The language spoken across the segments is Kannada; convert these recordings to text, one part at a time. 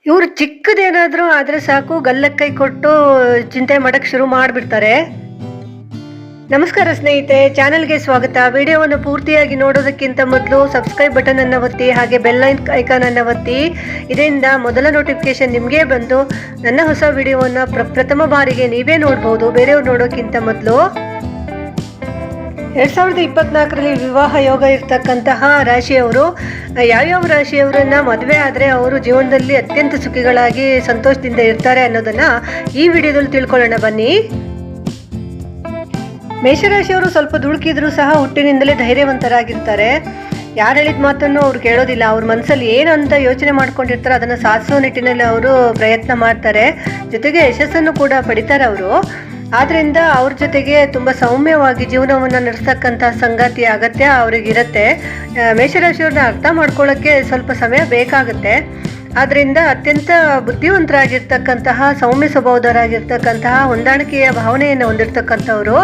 ಇವರು ಚಿಕ್ಕದೇನಾದರೂ ಆದರೆ ಸಾಕು ಗಲ್ಲಕ್ಕೆ ಕೈ ಕೊಟ್ಟು ಚಿಂತೆ ಮಾಡಕ್ಕೆ ಶುರು ಮಾಡಿಬಿಡ್ತಾರೆ. ನಮಸ್ಕಾರ ಸ್ನೇಹಿತೆ, ಚಾನೆಲ್ಗೆ ಸ್ವಾಗತ. ವಿಡಿಯೋವನ್ನು ಪೂರ್ತಿಯಾಗಿ ನೋಡೋದಕ್ಕಿಂತ ಮೊದಲು ಸಬ್ಸ್ಕ್ರೈಬ್ ಬಟನ್ ಅನ್ನು ಒತ್ತಿ, ಹಾಗೆ ಬೆಲ್ ಐಕಾನ್ ಅನ್ನು ಒತ್ತಿ. ಇದರಿಂದ ಮೊದಲ ನೋಟಿಫಿಕೇಶನ್ ನಿಮಗೆ ಬಂದು ನನ್ನ ಹೊಸ ವಿಡಿಯೋವನ್ನು ಪ್ರಥಮ ಬಾರಿಗೆ ನೀವೇ ನೋಡ್ಬೋದು, ಬೇರೆಯವ್ರು ನೋಡೋಕ್ಕಿಂತ ಮೊದಲು. 2024ರಲ್ಲಿ ವಿವಾಹ ಯೋಗ ಇರ್ತಕ್ಕಂತಹ ರಾಶಿಯವರು ಯಾವ್ಯಾವ ರಾಶಿಯವರನ್ನ ಮದುವೆ ಆದರೆ ಅವರು ಜೀವನದಲ್ಲಿ ಅತ್ಯಂತ ಸುಖಿಗಳಾಗಿ ಸಂತೋಷದಿಂದ ಇರ್ತಾರೆ ಅನ್ನೋದನ್ನ ಈ ವಿಡಿಯೋದಲ್ಲಿ ತಿಳ್ಕೊಳ್ಳೋಣ ಬನ್ನಿ. ಮೇಷರಾಶಿಯವರು ಸ್ವಲ್ಪ ದುಡುಕಿದ್ರು ಸಹ ಹುಟ್ಟಿನಿಂದಲೇ ಧೈರ್ಯವಂತರಾಗಿರ್ತಾರೆ. ಯಾರು ಹೇಳಿದ ಮಾತನ್ನು ಅವ್ರು ಕೇಳೋದಿಲ್ಲ. ಅವ್ರ ಮನಸ್ಸಲ್ಲಿ ಏನಂತ ಯೋಚನೆ ಮಾಡ್ಕೊಂಡಿರ್ತಾರೆ ಅದನ್ನು ಸಾಧಿಸೋ ನಿಟ್ಟಿನಲ್ಲಿ ಅವರು ಪ್ರಯತ್ನ ಮಾಡ್ತಾರೆ. ಜೊತೆಗೆ ಯಶಸ್ಸನ್ನು ಕೂಡ ಪಡಿತಾರೆ ಅವರು. ಆದ್ದರಿಂದ ಅವ್ರ ಜೊತೆಗೆ ತುಂಬ ಸೌಮ್ಯವಾಗಿ ಜೀವನವನ್ನು ನಡೆಸ್ತಕ್ಕಂಥ ಸಂಗಾತಿ ಅಗತ್ಯ ಅವರಿಗಿರುತ್ತೆ. ಮೇಷರಾಶಿಯವ್ರನ್ನ ಅರ್ಥ ಮಾಡ್ಕೊಳ್ಳೋಕ್ಕೆ ಸ್ವಲ್ಪ ಸಮಯ ಬೇಕಾಗುತ್ತೆ. ಆದ್ದರಿಂದ ಅತ್ಯಂತ ಬುದ್ಧಿವಂತರಾಗಿರ್ತಕ್ಕಂತಹ, ಸೌಮ್ಯ ಸ್ವಭಾವದವರಾಗಿರ್ತಕ್ಕಂತಹ, ಹೊಂದಾಣಿಕೆಯ ಭಾವನೆಯನ್ನು ಹೊಂದಿರತಕ್ಕಂಥವರು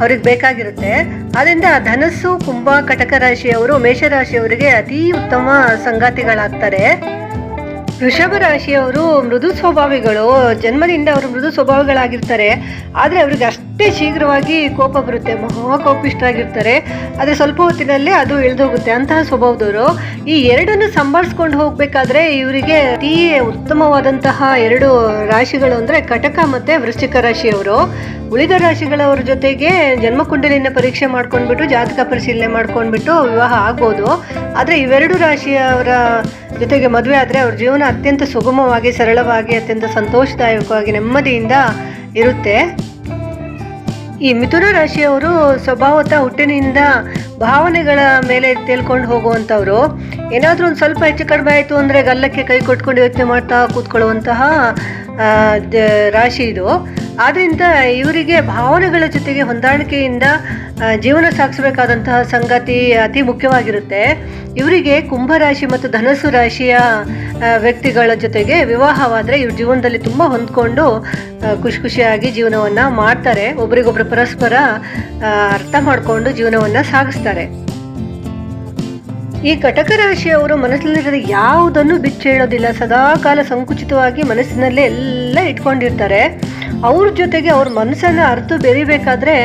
ಅವ್ರಿಗೆ ಬೇಕಾಗಿರುತ್ತೆ. ಆದ್ದರಿಂದ ಧನಸ್ಸು, ಕುಂಭ, ಕಟಕ ರಾಶಿಯವರು ಮೇಷರಾಶಿಯವರಿಗೆ ಅತೀ ಉತ್ತಮ ಸಂಗಾತಿಗಳಾಗ್ತಾರೆ. ವೃಷಭ ರಾಶಿಯವರು ಮೃದು ಸ್ವಭಾವಿಗಳು. ಜನ್ಮದಿಂದ ಅವರು ಮೃದು ಸ್ವಭಾವಿಗಳಾಗಿರ್ತಾರೆ. ಆದರೆ ಅವ್ರಿಗೆ ಅಷ್ಟೇ ಶೀಘ್ರವಾಗಿ ಕೋಪ ಬರುತ್ತೆ, ಮಹಾಕೋಪಿಷ್ಟರಾಗಿರ್ತಾರೆ. ಆದರೆ ಸ್ವಲ್ಪ ಹೊತ್ತಿನಲ್ಲೇ ಅದು ಇಳಿದೋಗುತ್ತೆ, ಅಂತಹ ಸ್ವಭಾವದವರು. ಈ ಎರಡನ್ನು ಸಂಭಾಳಿಸ್ಕೊಂಡು ಹೋಗಬೇಕಾದ್ರೆ ಇವರಿಗೆ ಅತೀ ಉತ್ತಮವಾದಂತಹ ಎರಡು ರಾಶಿಗಳು ಅಂದರೆ ಕಟಕ ಮತ್ತು ವೃಶ್ಚಿಕ ರಾಶಿಯವರು. ಉಳಿದ ರಾಶಿಗಳವರ ಜೊತೆಗೆ ಜನ್ಮಕುಂಡಲಿನ ಪರೀಕ್ಷೆ ಮಾಡ್ಕೊಂಡ್ಬಿಟ್ಟು, ಜಾತಕ ಪರಿಶೀಲನೆ ಮಾಡ್ಕೊಂಡ್ಬಿಟ್ಟು ವಿವಾಹ ಆಗ್ಬೋದು. ಆದರೆ ಇವೆರಡು ರಾಶಿಯವರ ಜೊತೆಗೆ ಮದುವೆ ಆದರೆ ಅವ್ರ ಜೀವನ ಅತ್ಯಂತ ಸುಗಮವಾಗಿ, ಸರಳವಾಗಿ, ಅತ್ಯಂತ ಸಂತೋಷದಾಯಕವಾಗಿ, ನೆಮ್ಮದಿಯಿಂದ ಇರುತ್ತೆ. ಈ ಮಿಥುನ ರಾಶಿಯವರು ಸ್ವಭಾವತಃ ಹುಟ್ಟಿನಿಂದ ಭಾವನೆಗಳ ಮೇಲೆ ತೇಲ್ಕೊಂಡು ಹೋಗುವಂಥವ್ರು. ಏನಾದರೂ ಒಂದು ಸ್ವಲ್ಪ ಹೆಚ್ಚು ಕಡಿಮೆ ಆಯಿತು ಅಂದರೆ ಗಲ್ಲಕ್ಕೆ ಕೈ ಕೊಟ್ಕೊಂಡು ಯೋಚನೆ ಮಾಡ್ತಾ ಕೂತ್ಕೊಳ್ಳುವಂತಹ ರಾಶಿ ಇದು. ಆದ್ದರಿಂದ ಇವರಿಗೆ ಭಾವನೆಗಳ ಜೊತೆಗೆ ಹೊಂದಾಣಿಕೆಯಿಂದ ಜೀವನ ಸಾಗಿಸಬೇಕಾದಂತಹ ಸಂಗತಿ ಅತಿ ಮುಖ್ಯವಾಗಿರುತ್ತೆ. ಇವರಿಗೆ ಕುಂಭರಾಶಿ ಮತ್ತು ಧನಸ್ಸು ರಾಶಿಯ ವ್ಯಕ್ತಿಗಳ ಜೊತೆಗೆ ವಿವಾಹವಾದರೆ ಇವ್ರ ಜೀವನದಲ್ಲಿ ತುಂಬ ಹೊಂದ್ಕೊಂಡು ಖುಷಿಯಾಗಿ ಜೀವನವನ್ನು ಮಾಡ್ತಾರೆ. ಒಬ್ರಿಗೊಬ್ರು ಪರಸ್ಪರ ಅರ್ಥ ಮಾಡಿಕೊಂಡು ಜೀವನವನ್ನು ಸಾಗಿಸ್ತಾರೆ. ಈ ಕಟಕ ರಾಶಿಯವರು ಮನಸ್ಸಿನಲ್ಲಿರೋದು ಯಾವುದನ್ನು ಬಿಚ್ಚೇಳೋದಿಲ್ಲ. ಸದಾ ಕಾಲ ಸಂಕುಚಿತವಾಗಿ ಮನಸ್ಸಿನಲ್ಲೇ ಎಲ್ಲ ಇಟ್ಕೊಂಡಿರ್ತಾರೆ. ಅವ್ರ ಜೊತೆಗೆ ಅವ್ರ ಮನಸ್ಸನ್ನು ಅರ್ಥ ಬೆರಿಬೇಕಾದ್ರೆ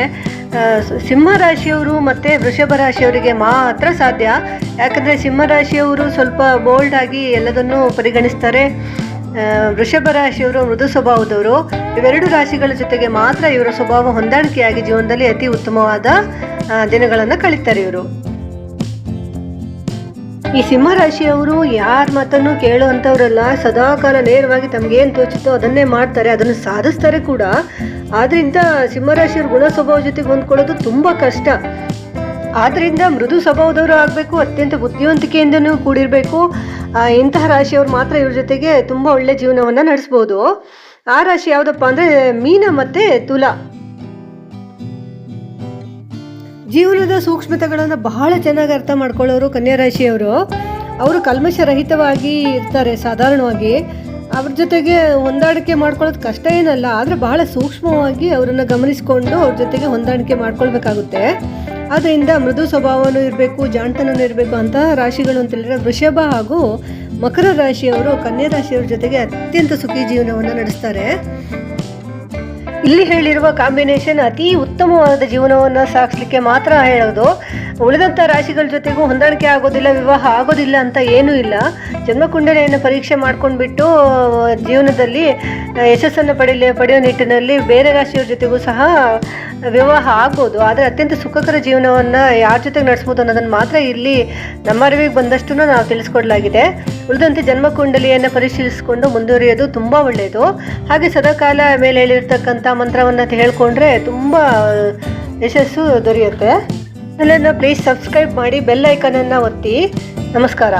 ಸಿಂಹರಾಶಿಯವರು ಮತ್ತು ವೃಷಭ ರಾಶಿಯವರಿಗೆ ಮಾತ್ರ ಸಾಧ್ಯ. ಯಾಕಂದರೆ ಸಿಂಹರಾಶಿಯವರು ಸ್ವಲ್ಪ ಬೋಲ್ಡ್ ಆಗಿ ಎಲ್ಲದನ್ನೂ ಪರಿಗಣಿಸ್ತಾರೆ. ವೃಷಭ ರಾಶಿಯವರು ಮೃದು ಸ್ವಭಾವದವರು. ಇವೆರಡು ರಾಶಿಗಳ ಜೊತೆಗೆ ಮಾತ್ರ ಇವರ ಸ್ವಭಾವ ಹೊಂದಾಣಿಕೆಯಾಗಿ ಜೀವನದಲ್ಲಿ ಅತಿ ಉತ್ತಮವಾದ ದಿನಗಳನ್ನು ಕಳೀತಾರೆ ಇವರು. ಈ ಸಿಂಹರಾಶಿಯವರು ಯಾರ ಮಾತನ್ನು ಕೇಳುವಂಥವ್ರಲ್ಲ. ಸದಾ ಕಾಲ ನೇರವಾಗಿ ತಮಗೇನು ತೋಚುತ್ತೋ ಅದನ್ನೇ ಮಾಡ್ತಾರೆ, ಅದನ್ನು ಸಾಧಿಸ್ತಾರೆ ಕೂಡ. ಆದ್ದರಿಂದ ಸಿಂಹರಾಶಿಯವ್ರ ಗುಣ ಸ್ವಭಾವ ಜೊತೆಗೆ ಹೊಂದ್ಕೊಳ್ಳೋದು ತುಂಬ ಕಷ್ಟ. ಆದ್ದರಿಂದ ಮೃದು ಸ್ವಭಾವದವರು ಆಗಬೇಕು, ಅತ್ಯಂತ ಬುದ್ಧಿವಂತಿಕೆಯಿಂದನೂ ಕೂಡಿರಬೇಕು. ಇಂತಹ ರಾಶಿಯವರು ಮಾತ್ರ ಇವ್ರ ಜೊತೆಗೆ ತುಂಬ ಒಳ್ಳೆ ಜೀವನವನ್ನು ನಡೆಸ್ಬೋದು. ಆ ರಾಶಿ ಯಾವುದಪ್ಪ ಅಂದರೆ ಮೀನ ಮತ್ತು ತುಲಾ. ಜೀವನದ ಸೂಕ್ಷ್ಮತೆಗಳನ್ನು ಬಹಳ ಚೆನ್ನಾಗಿ ಅರ್ಥ ಮಾಡ್ಕೊಳ್ಳೋರು ಕನ್ಯಾ ರಾಶಿಯವರು. ಅವರು ಕಲ್ಮಶರಹಿತವಾಗಿ ಇರ್ತಾರೆ ಸಾಧಾರಣವಾಗಿ. ಅವ್ರ ಜೊತೆಗೆ ಹೊಂದಾಣಿಕೆ ಮಾಡ್ಕೊಳ್ಳೋದು ಕಷ್ಟ ಏನಲ್ಲ, ಆದರೆ ಬಹಳ ಸೂಕ್ಷ್ಮವಾಗಿ ಅವರನ್ನು ಗಮನಿಸಿಕೊಂಡು ಅವ್ರ ಜೊತೆಗೆ ಹೊಂದಾಣಿಕೆ ಮಾಡ್ಕೊಳ್ಬೇಕಾಗುತ್ತೆ. ಆದ್ದರಿಂದ ಮೃದು ಸ್ವಭಾವನೂ ಇರಬೇಕು, ಜಾಣತನೂ ಇರಬೇಕು. ಅಂತಹ ರಾಶಿಗಳು ಅಂತ ಹೇಳಿದ್ರೆ ವೃಷಭ ಹಾಗೂ ಮಕರ ರಾಶಿಯವರು ಕನ್ಯಾ ರಾಶಿಯವ್ರ ಜೊತೆಗೆ ಅತ್ಯಂತ ಸುಖಿ ಜೀವನವನ್ನು ನಡೆಸ್ತಾರೆ. ಇಲ್ಲಿ ಹೇಳಿರುವ ಕಾಂಬಿನೇಷನ್ ಅತಿ ಉತ್ತಮವಾದ ಜೀವನವನ್ನು ಸಾಗಿಸ್ಲಿಕ್ಕೆ ಮಾತ್ರ ಹೇಳೋದು. ಉಳಿದಂಥ ರಾಶಿಗಳ ಜೊತೆಗೂ ಹೊಂದಾಣಿಕೆ ಆಗೋದಿಲ್ಲ, ವಿವಾಹ ಆಗೋದಿಲ್ಲ ಅಂತ ಏನೂ ಇಲ್ಲ. ಜನ್ಮಕುಂಡಲಿಯನ್ನು ಪರೀಕ್ಷೆ ಮಾಡ್ಕೊಂಡ್ಬಿಟ್ಟು ಜೀವನದಲ್ಲಿ ಯಶಸ್ಸನ್ನು ಪಡೆಯೋ ನಿಟ್ಟಿನಲ್ಲಿ ಬೇರೆ ರಾಶಿಯವ್ರ ಜೊತೆಗೂ ಸಹ ವಿವಾಹ ಆಗ್ಬೋದು. ಆದರೆ ಅತ್ಯಂತ ಸುಖಕರ ಜೀವನವನ್ನು ಯಾರ ಜೊತೆಗೆ ನಡೆಸ್ಬೋದು ಅನ್ನೋದನ್ನು ಮಾತ್ರ ಇಲ್ಲಿ ನಮ್ಮ ಅರಿವಿಗೆ ಬಂದಷ್ಟು ನಾವು ತಿಳಿಸ್ಕೊಡ್ಲಾಗಿದೆ. ಉಳಿದಂತೆ ಜನ್ಮಕುಂಡಲಿಯನ್ನು ಪರಿಶೀಲಿಸಿಕೊಂಡು ಮುಂದುವರಿಯೋದು ತುಂಬ ಒಳ್ಳೆಯದು. ಹಾಗೆ ಸದಾಕಾಲ ಮೇಲೆ ಹೇಳಿರ್ತಕ್ಕಂಥ ಮಂತ್ರವನ್ನು ಹೇಳ್ಕೊಂಡ್ರೆ ತುಂಬ ಯಶಸ್ಸು ದೊರೆಯುತ್ತೆ. ಚಾನಲನ್ನು ಪ್ಲೀಸ್ ಸಬ್ಸ್ಕ್ರೈಬ್ ಮಾಡಿ, ಬೆಲ್ ಐಕಾನನ್ನು ಒತ್ತಿ. ನಮಸ್ಕಾರ.